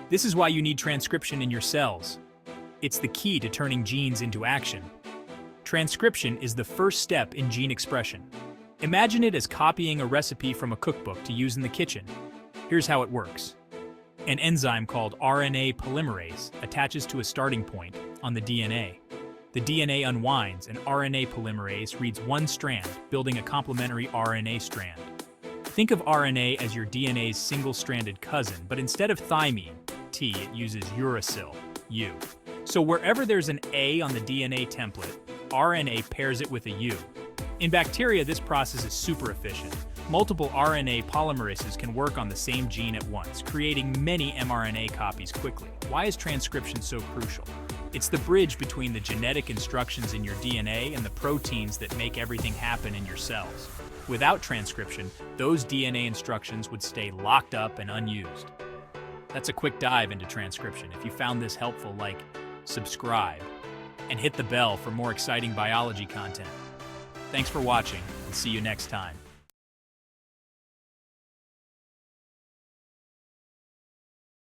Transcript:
This is why you need transcription in your cells. It's the key to turning genes into action. Transcription is the first step in gene expression. Imagine it as copying a recipe from a cookbook to use in the kitchen. Here's how it works. An enzyme called RNA polymerase attaches to a starting point on the DNA. The DNA unwinds, and RNA polymerase reads one strand, building a complementary RNA strand. Think of RNA as your DNA's single-stranded cousin, but instead of thymine, T, it uses uracil, U. So wherever there's an A on the DNA template, RNA pairs it with a U. In bacteria, this process is super efficient. Multiple RNA polymerases can work on the same gene at once, creating many mRNA copies quickly. Why is transcription so crucial? It's the bridge between the genetic instructions in your DNA and the proteins that make everything happen in your cells. Without transcription, those DNA instructions would stay locked up and unused. That's a quick dive into transcription. If you found this helpful, like, subscribe, and hit the bell for more exciting biology content. Thanks for watching, and see you next time.